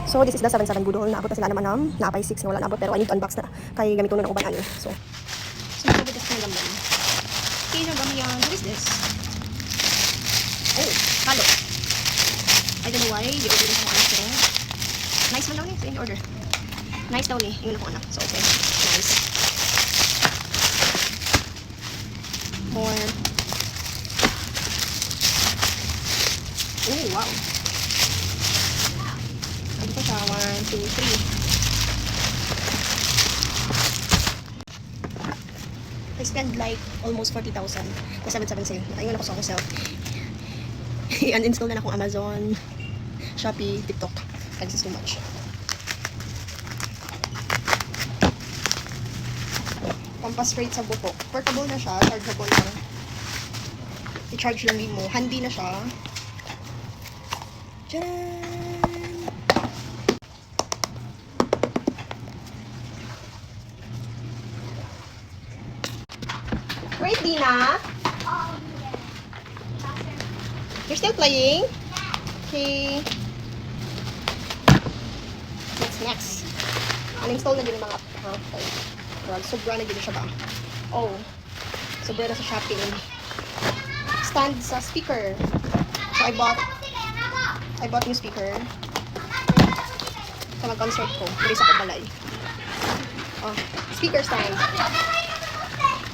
So this is the 77 budol. Naabot na sila naman ng napay 6 na wala naabot pero I need to unbox na kay gamit ko na ng uban ani. So mabutas na gamban. Okay, nagamiyan. What is this? Oh, halo. I don't know why. Di order ko anak pero nice man daw ni. So in order. Nice daw ni. Yung ko anak. So okay. Nice. More. Oh, wow. Ano pa siya? 1, 2, 3. I spend like almost 40,000 na 77 sale. Nakaingon ako sa akong self. I-uninstall na akong Amazon, Shopee, TikTok. This is too much. Pampas straight sa buhok. Portable na siya. Chargeable lang. I-charge lang din mo. Handy na siya. Tcharan! Wait, Dina? You're still playing? Okay. What's next? Uninstall na din yung mga well, sobra na din siya ba? Oh. Sobra na sa shopping. Stand sa speaker. So I bought new speaker. Sa mag-concert ko. Pwede sa kabalay. Oh. Speaker stand.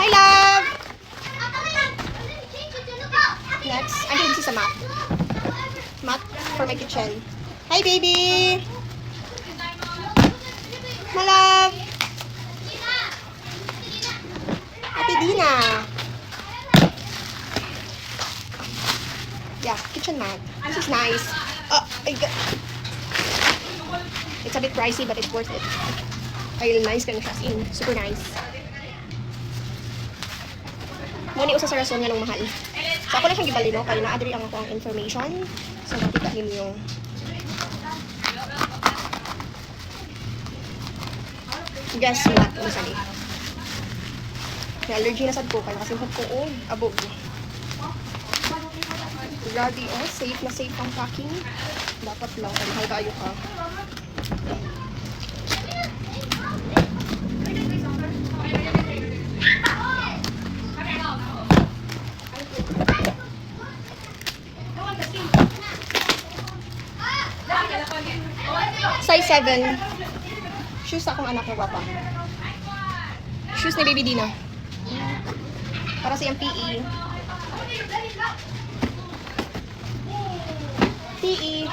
Hi, love! Next, I think this is a mat. Mat for my kitchen. Hi, baby! My love! Ate Dina! Yeah, kitchen mat. This is nice. It's a bit pricey, but it's worth it. Ay, nice ka na siya. Super nice. Muna usa sa rason nga nung mahal. So ako na siyang gibali, no? Kaya na-adri ang ako ang information. So makita niyo yung guess what? Ano sani? May allergy na sad ko. Kaya nakasimpat ko, oh, abog. Grabe, oh. Safe na safe ang packing. Dapat lang. Kaya mahal kayo ka. Size 7. Shoes akong anak ko, papa. Shoes ni Baby Dina. Para sa iyang PE. PE.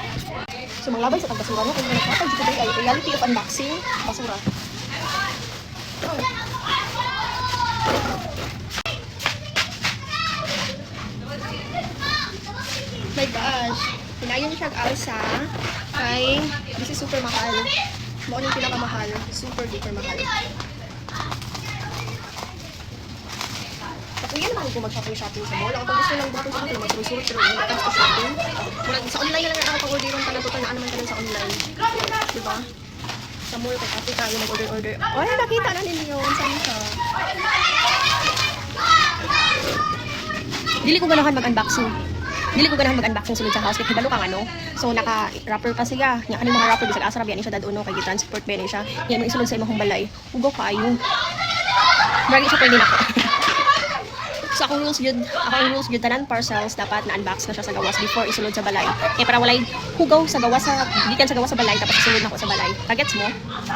So, manglabay sa tagbasura no? Kung nakapag dito ay reality of unboxing. Basura. Oh. My gosh. Pinayon niya siyang alsa. Ay, this is super mahal. Mo yung pinakamahal. Super duper mahal. Kaya naman ko mag-shopping sa mall. Ang gusto lang dito sa mall, mag-resort pero hindi ka sa shopping. Sa online na lang ako pag-order yung panatutan na naman ka sa online. Diba? Sa mall, kasi tayo mag-order. Ay, nakita na ninyo. Saan siya? Dili ko ganahan mag-unboxing. Sulod sa house. Kaya hibalo kang ano. So, naka-wrapper pa siya. Nga kanil mga wrapper, bisag asarab yan siya daduno. Kaya transport ba yan siya. Yan, may isulod sa imong balay. Ugaw ka ayun. Bragi siya pwede na ko. So, akong rules yun, tanan parcels, dapat na-unbox na siya sa gawas before isulod sa balay. Para walay hugaw sa gawas gikan sa gawas sa balay, tapos isulod na ko sa balay. Kagets mo?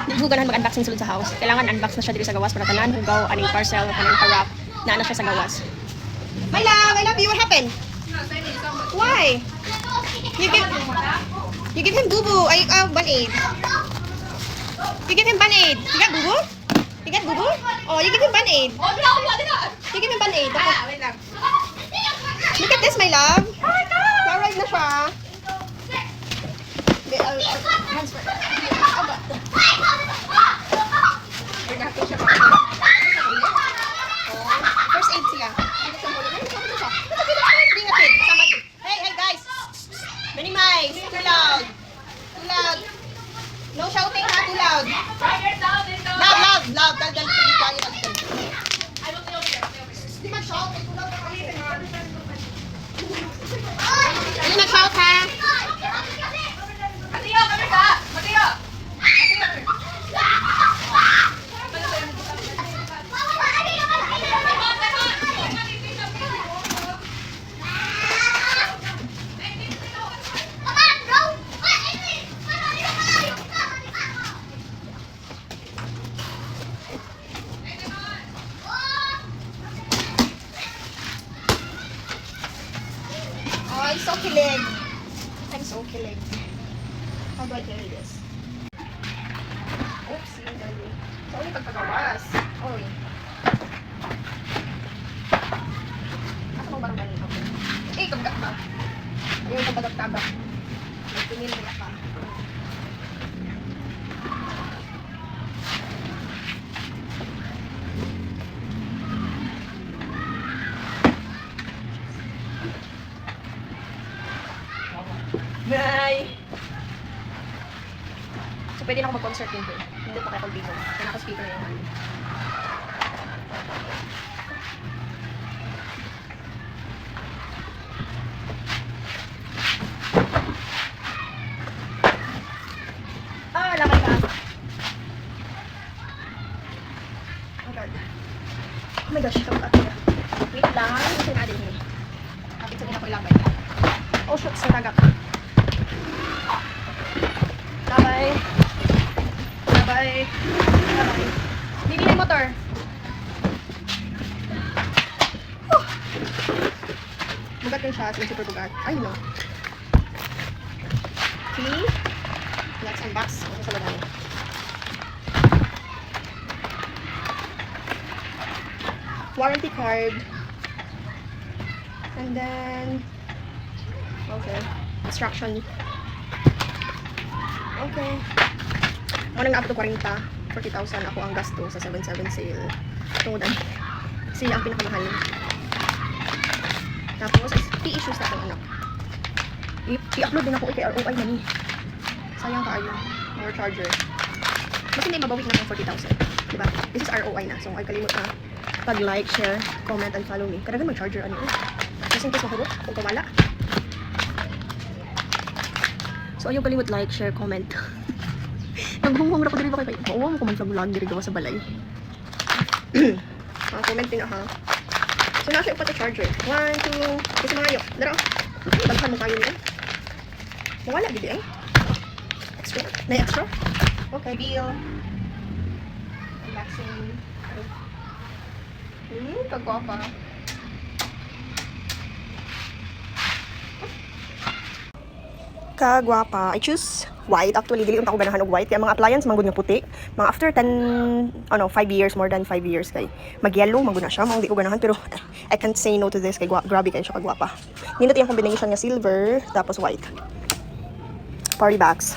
Hindi ko ganahan mag-unboxing sulod sa house. Kailangan unbox na siya dito sa gawas para tanan, hugaw, aning parcel, kanang harap, na siya sa gawas. My love, I love you. What happened? Why? You give him boo-boo. Band-aid. You give him band-aid. You got boo-boo? You got boo-boo? Oh, you give him band-aid. You give him band-aid. Look at this, my love. Na-ride na siya. Transfer. First aid siya. Hey guys! Minimize! Too loud! No shouting ha, too loud! Loud! Dal, Hindi mag-shout, too loud na kami. Hindi mag-shout ha! Mateo! so kilig. I'm so kilig. How do I carry this? Oops, yung dali. So, ulit pagkagawas. Oy. Ako mo barang ganito. Eh, kabagak ba? Ayaw kabagak-tabak. Nagtumil nila pa. Nay! So, pwede na ako mag-concert din doon. Hindi pa kaya kung dito. Kaya naka-speaker na yung ano. Ah, lakay ka. Oh God. Oh my gosh, kapag wait lang. Ito na din eh. Kapit sa ako ilagay. Oh, shucks, natagap. Bye-bye. Bye-bye. Bye-bye. Hindi na yung motor. Bugat yung siya. Super bugat. Ay, no. Okay. Let's unbox. Ano sa laman? Warranty card. And then okay. Instruction. Okay. Ako nang abot 40,000 ako ang gasto sa 7/7 sale. Tungudan. Sila ang pinakamahal. Tapos, i-issues na itong anak. I-upload din ako kay ROI na ni. Sayang kaayo. More charger. Mas hindi mabawik na ng 40,000. Diba? This is ROI na. So, ay kalimut na pag-like, share, comment, and follow me. Kadagan mag-charger ano. Just in case mahurot kung kumala. So, ayaw kalimut like, share, comment. Naghunghong na ko dito ba kayo? Oo, comment sa vlog dito gawa sa balay. Comment din ha. So, nasa upat na charger. 1, 2, kasi mga ayok. Dara. Baghan mo kayo niyan. Mawala, gidi eh. Extra? May extra? Okay, bill. Unboxing. Kagwapa. Kagwapa. I choose white. Actually, dili unta ko ganahan og white. Kaya mga appliance, manggod nga puti. Mga after 5 years, more than 5 years kay mag-yellow, manggod na siya. Mga di ko ganahan, pero I can't say no to this. Kay grabe kayo siya kagwapa. Nindot yung combination nga silver, tapos white. Party bags.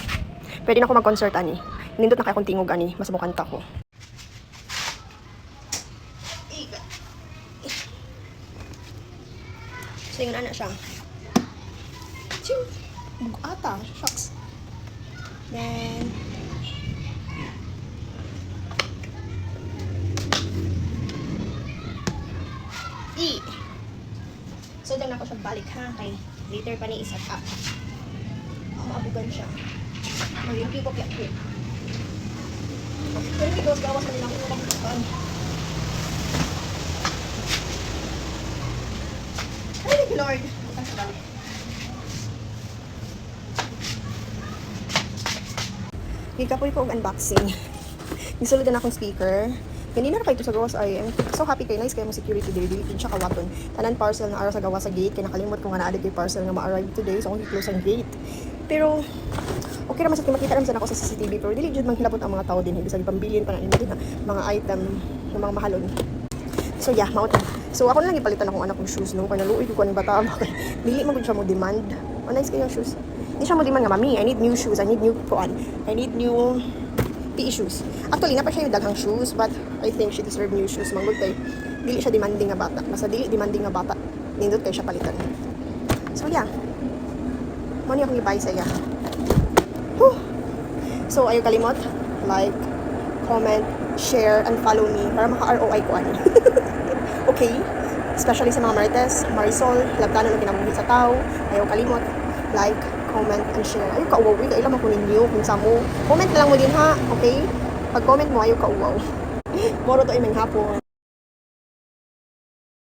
Pwede na ako mag-concert ani. Nindot na kaya kong tingog ani. Mas mukanta ko. So, yun na siya. Ching! Ata, shucks. Then, so, doon ako siya balik ha. Kay later pa ni isa up. Maabugan siya. Mag-yung ko quick. Pero hindi gawas na nilang ulang kapan. Ay, Lord! Bukan sa balik. Gikapoy ko og unboxing. Gisulod na akong speaker. Hindi na kayo ito sa gawas ay I'm so happy kay nice kay mo security dili siya kawaton. Tanan parcel na ara sa gawa sa gate kay nakalimot ko nga naa kay parcel nga ma-arrive today so akong i-close ang gate. Pero okay ra man sa makita ram sa ako sa CCTV pero dili jud man hilabot ang mga tao din bisag pambilin pa na nila mga item ng mga mahalon. So yeah, mao to. So ako na lang ipalitan akong anak kong shoes no kay naluoy ko ani bata dili man gud siya mo demand. Nice kay yung shoes. Hindi siya mo demand nga mami, I need new shoes, I need new PE shoes. Actually, na pa siya yung daghang shoes, but I think she deserve new shoes. Manggod kay, dili siya demanding nga bata. Basta dili demanding nga bata, nindot kay siya palitan. So, yeah. Muna akong i-buy sa iya. Whew. So, ayaw kalimot, like, comment, share, and follow me para maka-ROI ko ani. Okay? Especially sa mga Marites, Marisol, labtanan ng kinabuhi sa tao. Ayaw kalimot, like, comment and share. Ayaw ka-uwaw. Kailan mo kunin nyo kung sa mo. Comment na lang mo din ha. Okay? Pag-comment mo, ayaw ka-uwaw. Moro to imeng hapon.